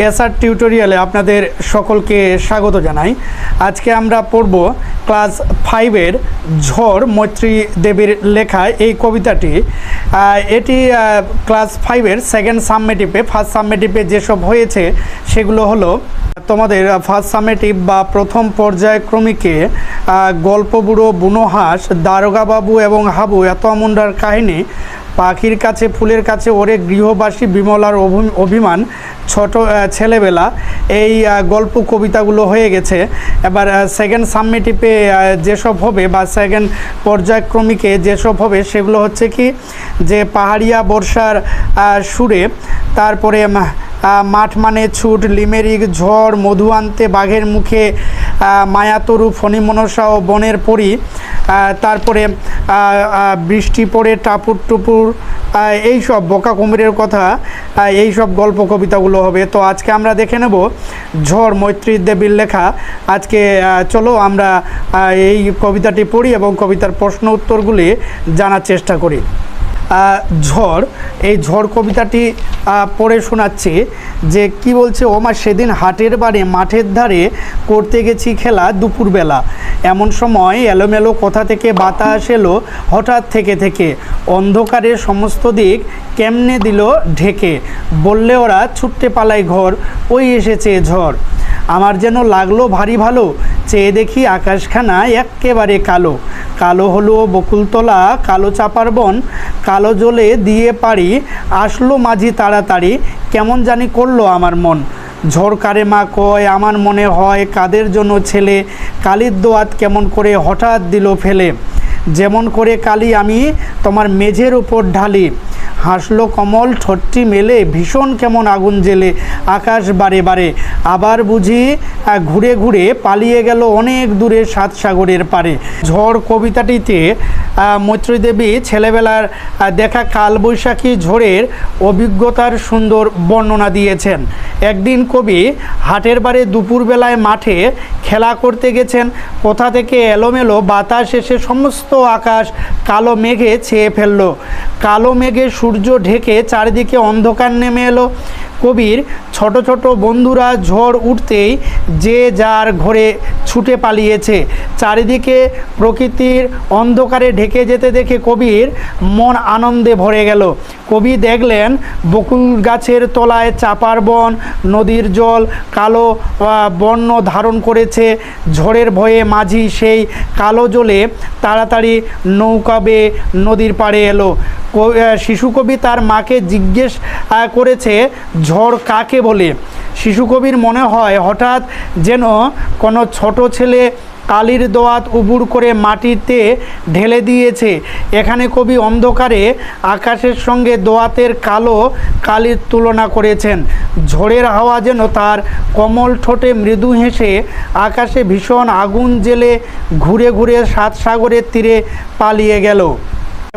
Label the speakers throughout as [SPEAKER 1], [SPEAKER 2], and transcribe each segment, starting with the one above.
[SPEAKER 1] SR টিউটোরিয়ালে আপনাদের সকলকে স্বাগত জানাই। আজকে আমরা পড়ব ক্লাস 5-এর ঝড় মৈত্রী দেবীর লেখা এই কবিতাটি। এটি ক্লাস 5-এর সেকেন্ড সাবমেটিভে, ফার্স্ট সাবমেটিভে যেসব হয়েছে সেগুলো হলো তোমাদের ফার্স্ট সাবমেটিভ বা প্রথম পর্যায়ক্রমিকে গল্প বুড়ো বুনোহাঁস, দারোগাবাবু এবং হাবু এত মুন্ডার কাহিনী, পাখির কাছে ফুলের কাছে ওরে গৃহবাসী, বিমলার অভিমান, ছোট ছেলেবেলা, এই গল্প কবিতাগুলো হয়ে গেছে। এবার সেকেন্ড সাবমেটিভে যেসব হবে বা সেকেন্ড পর্যায়ক্রমিকে যেসব হবে সেগুলো হচ্ছে কি যে পাহাড়িয়া বর্ষার সুরে, তারপরে মাঠ মানে ছুট, লিমেরিক, ঝড়, মধু আনতে বাঘের মুখে, মায়াতরু, ফণিমনসা ও বনের পরি, তারপরে বৃষ্টি পড়ে টাপুর টুপুর, এইসব বকা কুমিরের কথা, এইসব গল্প কবিতাগুলো হবে। তো আজকে আমরা দেখে নেব ঝড় মৈত্রী দেবীর লেখা। আজকে চলো আমরা এই কবিতাটি পড়ি এবং কবিতার প্রশ্ন উত্তরগুলি জানার চেষ্টা করি। ঝড়, এই ঝড় কবিতাটি পড়ে শোনাচ্ছি যে কি বলছে। ওমা সেদিন হাটের বারে মাঠের ধারে করতে গেছি খেলা দুপুরবেলা, এমন সময় এলোমেলো কোথা থেকে বাতাস এলো হঠাৎ থেকে, অন্ধকারের সমস্ত দিক কেমনে দিল ঢেকে, বললে ওরা ছুটতে পালায় ঘর, ওই এসেছে ঝড়। আমার যেন লাগলো ভারী ভালো, চেয়ে দেখি আকাশখানা এক্কেবারে কালো, কালো হলো বকুলতলা, কালো চাপার বন, কালো জলে দিয়ে পারি, আসলো মাঝি তাড়াতাড়ি, কেমন জানি করলো আমার মন। ঝড় কারে মা কয়, আমার মনে হয় কাদের জন্য ছেলে, কালির দোয়াত কেমন করে হঠাৎ দিল ফেলে, যেমন করে কালি আমি তোমার মেঝের উপর ঢালি, হাসলো কমল ঠোঁটটি মেলে, ভীষণ কেমন আগুন জেলে, আকাশ বারে বারে, আবার বুঝি ঘুরে ঘুরে পালিয়ে গেল অনেক দূরে সাত সাগরের পারে। ঝড় কবিতাটিতে মৈত্রী দেবী ছেলেবেলার দেখা কালবৈশাখী ঝড়ের অভিজ্ঞতার সুন্দর বর্ণনা দিয়েছেন। একদিন কবি হাটের বারে দুপুরবেলায় মাঠে খেলা করতে গেছেন, কোথা থেকে এলোমেলো বাতাস এসে সমস্ত আকাশ কালো মেঘে ছেয়ে ফেললো, কালো মেঘে সূর্য ঢেকে চারিদিকে অন্ধকার নেমে এলো। কবির ছোট ছোট বন্ধুরা ঝড় উঠতেই যে যার ঘরে ছুটে পালিয়েছে, চারিদিকে প্রকৃতির অন্ধকারে ঢেকে যেতে দেখে কবির মন আনন্দে ভরে গেল। কবি দেখলেন বকুল গাছের তলায় চাপার বন, নদীর জল কালো বর্ণ ধারণ করেছে, ঝড়ের ভয়ে মাঝি সেই কালো জলে তাড়াতাড়ি নৌকা বেয়ে নদীর পাড়ে এলো। শিশু কবি তার মাকে জিজ্ঞেস করেছে ঝড় কাকে বলে। শিশু কবির মনে হয় হঠাৎ যেন কোনো ছোট ছেলে কালির দোয়াত উবুড় করে মাটিতে ঢেলে দিয়েছে। এখানে কবি অন্ধকারে আকাশের সঙ্গে দোয়াতের কালো কালির তুলনা করেছেন। ঝড়ের হাওয়া যেন তার কোমল ঠোঁটে মৃদু হেসে আকাশে ভীষণ আগুন জেলে ঘুরে ঘুরে সাত সাগরের তীরে পালিয়ে গেল।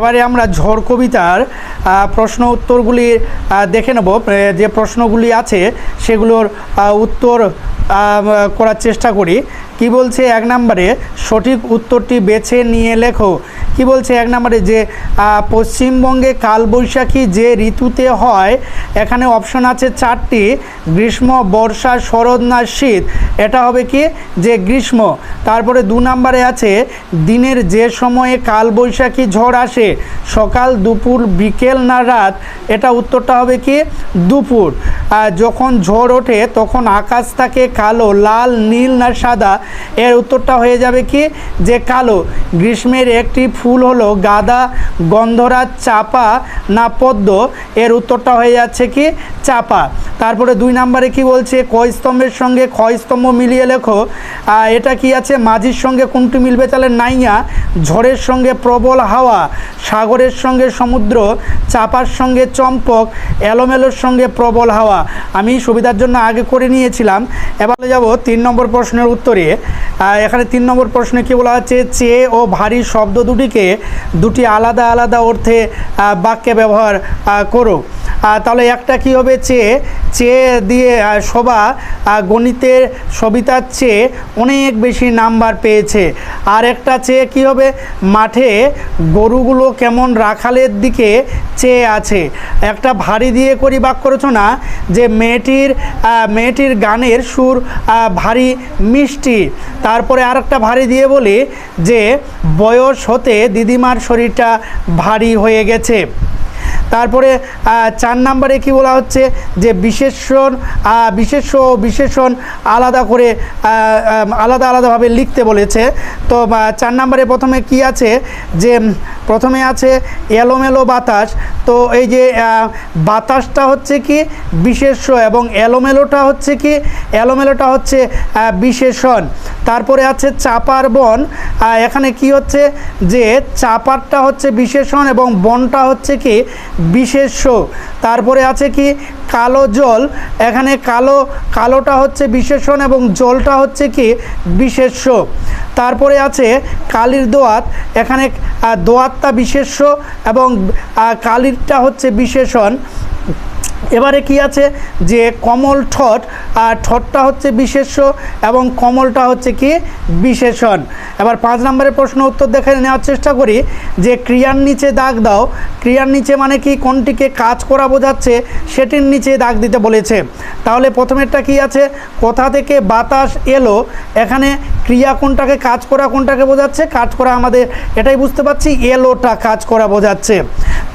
[SPEAKER 1] এবারে আমরা ঝড় কবিতার প্রশ্ন উত্তরগুলি দেখে নেব। যে প্রশ্নগুলি আছে সেগুলোর উত্তর করার চেষ্টা করি। কি বলছে এক নম্বরে, সঠিক উত্তরটি বেছে নিয়ে লেখো। কি বলছে এক নম্বরে যে পশ্চিমবঙ্গে কালবৈশাখী যে ঋতুতে হয়, এখানে অপশন আছে 4টি, গ্রীষ্ম, বর্ষা, শরৎ না শীত। এটা হবে কি যে গ্রীষ্ম। তারপরে 2 নম্বরে আছে দিনের যে সময়ে কালবৈশাখী ঝড় আসে, সকাল, দুপুর, বিকেল না রাত। এটা উত্তরটা হবে কি দুপুর। যখন ঝড় ওঠে তখন আকাশ থাকে কালো, লাল, নীল না সাদা। এর উত্তরটা হয়ে যাবে কি যে কালো। গ্রীষ্মের একটি ফুল হলো গাঁদা, গন্ধরাজ, চাপা না পদ্ম। এর উত্তরটা হয়ে যাচ্ছে কি চাপা। তারপরে 2 নম্বরে কি বলছে, কয় স্তম্ভের সঙ্গে ক্ষয় স্তম্ভ মিলিয়ে লেখো। এটা কি আছে, মাঝির সঙ্গে কোনটি মিলবে, তাহলে নাইয়া। ঝড়ের সঙ্গে প্রবল হাওয়া, সাগরের সঙ্গে সমুদ্র, চাপার সঙ্গে চম্পক, এলোমেলোর সঙ্গে প্রবল হাওয়া। আমি সুবিধার জন্য আগে করে নিয়েছিলাম। এবার যাব 3 নম্বর প্রশ্নের উত্তরে। এখানে 3 নম্বর প্রশ্নে কী বলা হচ্ছে, চেয়ে ও ভারী শব্দ দুটিকে দুটি আলাদা আলাদা অর্থে বাক্যে ব্যবহার করো। তাহলে একটা কি হবে, চেয়ে চেয়ে দিয়ে শোভা গণিতের সবিতার চেয়ে অনেক বেশি নাম্বার পেয়েছে। আর একটা চেয়ে কি হবে, মাঠে গরুগুলো কেমন রাখালের দিকে চেয়ে আছে। একটা ভারী দিয়ে করি বাক্য রচনা, যে মেয়েটির গানের সুর ভারী মিষ্টি। তারপরে আর একটা ভারী দিয়ে বলি যে বয়স হতে দিদিমার শরীরটা ভারী হয়ে গেছে। তারপরে 4 নম্বরে কি বলা হচ্ছে, যে বিশেষণ আলাদা করে আলাদাভাবে লিখতে বলেছে। তো 4 নম্বরে প্রথমে কি আছে, যে প্রথমে আছে এলোমেলো বাতাস। তো এই যে বাতাসটা হচ্ছে কি বিশেষ্য এবং এলোমেলোটা হচ্ছে বিশেষণ। তারপরে আছে চাপার বন, এখানে কি হচ্ছে, যে চাপারটা হচ্ছে বিশেষণ এবং বনটা হচ্ছে কি বিশেষ্য। তারপরে আছে কি কালো জল, এখানে কালোটা হচ্ছে বিশেষণ এবং জলটা হচ্ছে কি বিশেষ্য। তারপরে আছে কালির দোয়াত, এখানে দোয়াতটা বিশেষ্য এবং কালিরটা হচ্ছে বিশেষণ। এবারে কি আছে, যে কমল ঠোঁট, ঠোঁটটা হচ্ছে বিশেষ্য এবং কমলটা হচ্ছে কি বিশেষণ। এবার 5 নম্বরের প্রশ্ন উত্তর দেখে নেওয়ার চেষ্টা করি, যে ক্রিয়ার নিচে দাগ দাও। ক্রিয়ার নিচে মানে কি, কোনটিকে কাজ করা বোঝাচ্ছে সেটির নিচে দাগ দিতে বলেছে। তাহলে প্রথমেরটা কি আছে, কোথা থেকে বাতাস এলো, এখানে ক্রিয়া কোনটাকে কাজ করা কোনটাকে বোঝাচ্ছে, কাজ করা আমাদের এটাই বুঝতে পারছি, এলোটা কাজ করা বোঝাচ্ছে।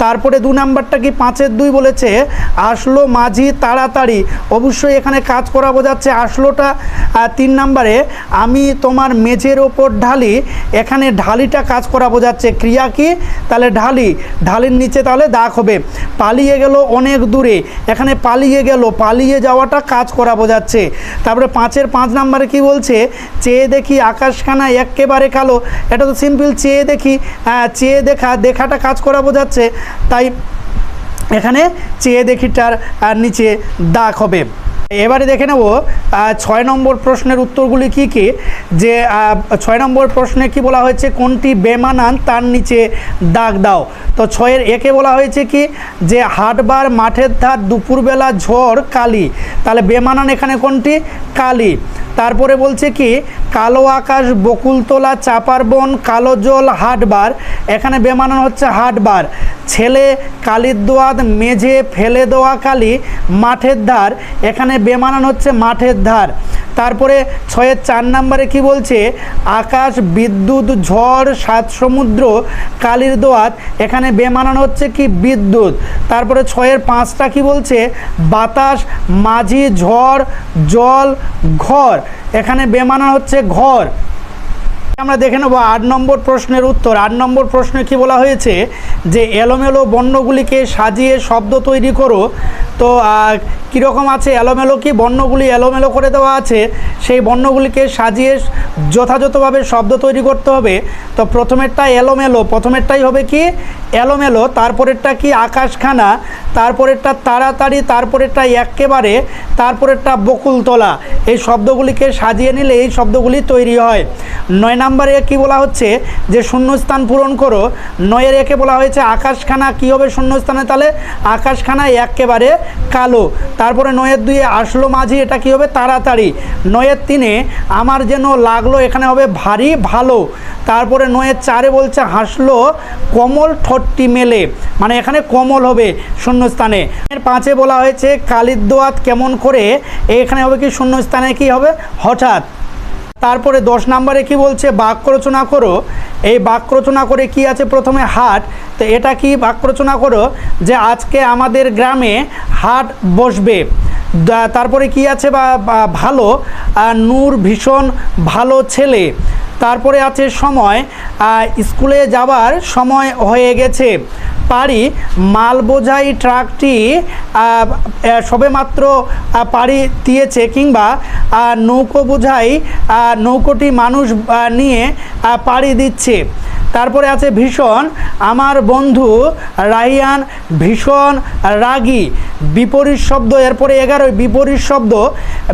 [SPEAKER 1] তারপরে 2 নাম্বারটা কি 5-এর 2 বলেছে আসলো মাঝি তাড়াতাড়ি, অবশ্যই এখানে কাজ করা বোঝাচ্ছে আসলোটা। 3 নাম্বারে আমি তোমার মেঝের ওপর ঢালি, এখানে ঢালিটা কাজ করা বোঝাচ্ছে, ক্রিয়া কি, তাহলে ঢালির নিচে তাহলে দাগ হবে। পালিয়ে গেল অনেক দূরে, এখানে পালিয়ে যাওয়াটা কাজ করা বোঝাচ্ছে। তারপরে 5-এর 5 নাম্বারে কি বলছে, চেয়ে দেখি আকাশখানা একেবারে কালো, এটা তো সিম্পল, চেয়ে দেখাটা কাজ করা বোঝাচ্ছে, তাই এখানে চেয়ে দেখিটার নিচে দাগ হবে। এবারে দেখে নেব 6 নম্বর প্রশ্নের উত্তরগুলি কি কি। যে 6 নম্বর প্রশ্নে কি বলা হয়েছে, কোনটি বেমানান তার নিচে দাগ দাও। তো 6-এর 1-এ বলা হয়েছে কি, যে হাটবার মাঠের ধার দুপুরবেলা ঝড় কালি, তাহলে বেমানান এখানে কোনটি, কালি। তারপরে বলছে কি কালো আকাশ বকুলতলা চাপার বন কালো জল হাটবার, এখানে বেমানান হচ্ছে হাটবার। ছেলে কালির দোয়াত মেঝে ফেলে দেওয়া কালি মাঠের ধার, এখানে বেমানান হচ্ছে মাঠের ধার। তারপরে 6-এর 4 নম্বরে কি বলছে, আকাশ বিদ্যুৎ ঝড় 7 সমুদ্র কালির দোয়াত, এখানে বেমানান হচ্ছে কি বিদ্যুৎ। তারপরে 6-এর 5টা কি বলছে, বাতাস মাঝি ঝড় জল ঘর, এখানে বেমানান হচ্ছে ঘর। আমরা দেখে নেব 8 নম্বর প্রশ্নের উত্তর। 8 নম্বর প্রশ্নে কি বলা হয়েছে, যে এলোমেলো বর্ণগুলিকে সাজিয়ে শব্দ তৈরি করো। তো কীরকম আছে, এলোমেলো কি বর্ণগুলি এলোমেলো করে দেওয়া আছে, সেই বর্ণগুলিকে সাজিয়ে যথাযথভাবে শব্দ তৈরি করতে হবে। তো প্রথমেরটা এলোমেলো, প্রথমেরটাই হবে কি এলোমেলো, তারপরেরটা কি আকাশখানা, তারপরেরটা তাড়াতাড়ি, তারপরেরটা একেবারে, তারপরেরটা বকুলতলা। এই শব্দগুলিকে সাজিয়ে নিলে এই শব্দগুলি তৈরি হয়। 9 নম্বরে কি বলা হচ্ছে, যে শূন্যস্থান পূরণ করো। 9-এর 1-এ বলা হয়েছে আকাশখানা কি হবে শূন্যস্থানে, তাহলে আকাশখানা একেবারে কালো। তারপরে 9-এর 2-এ আসলো মাঝি, এটা কি হবে তাড়াতাড়ি। 9-এর 3-এ আমার যেন লাগলো, এখানে হবে ভারী ভালো। তারপরে 9-এর 4-এ বলছে হাসলো কমল ঠোঁটটি মেলে, মানে এখানে কমল হবে শূন্যস্থানে। 5-এ বলা হয়েছে কালির দোয়াত কেমন করে, এখানে হবে কি শূন্যস্থানে কি হবে হঠাৎ। তারপরে 10 নম্বরে কি বলছে, বাক্য রচনা করো। এই বাক্য রচনা করে কি আছে, প্রথমে হাট, তো এটা কি বাক্য রচনা করো, যে আজকে আমাদের গ্রামে হাট বসবে। তারপরে কি আছে, বা ভালো, নূর ভীষণ ভালো ছেলে। তারপরে আছে সময়, স্কুলে যাবার সময় হয়ে গেছে। পারি, মাল বোঝাই ট্রাকটি সবেমাত্র পাড়ি দিয়েছে, কিংবা নৌকো বোঝাই নৌকোটি মানুষ নিয়ে পাড়ি দিচ্ছে। তারপরে আছে ভীষণ, আমার বন্ধু রাইয়ান ভীষণ রাগী। বিপরীত শব্দ এরপরে 11 বিপরীত শব্দ।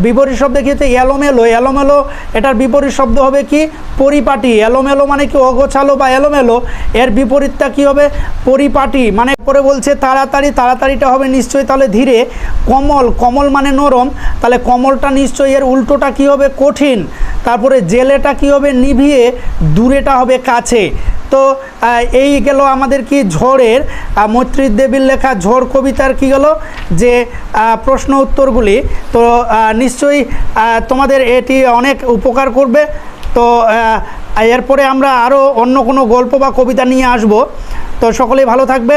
[SPEAKER 1] বিপরীত শব্দ কি হচ্ছে? এলোমেলো। এলোমেলো এটার বিপরীত শব্দ হবে কি? পরিপাটি। এলোমেলো মানে কি? অগোছালো বা এলোমেলো। এর বিপরীতটা কি হবে? পরিপাটি। মানে পরে বলছে তাড়াতাড়ি, তাড়াতাড়িটা হবে নিশ্চয়ই তাহলে ধীরে। কমল, কমল মানে নরম, তাহলে কমলটা নিশ্চয়ই এর উল্টোটা কি হবে? কঠিন। তারপরে জেলেটা কি হবে? নিভিয়ে, দূরেটা হবে কাছে। তো এই গেল আমাদের কি ঝড়ের, মৈত্রী দেবীর লেখা ঝড় কবিতার কি গেল যে প্রশ্ন উত্তরগুলি। তো নিশ্চয়ই তোমাদের এটি অনেক উপকার করবে। তো এরপরে আমরা আরও অন্য কোনো গল্প বা কবিতা নিয়ে আসব। তো সকলেই ভালো থাকবে।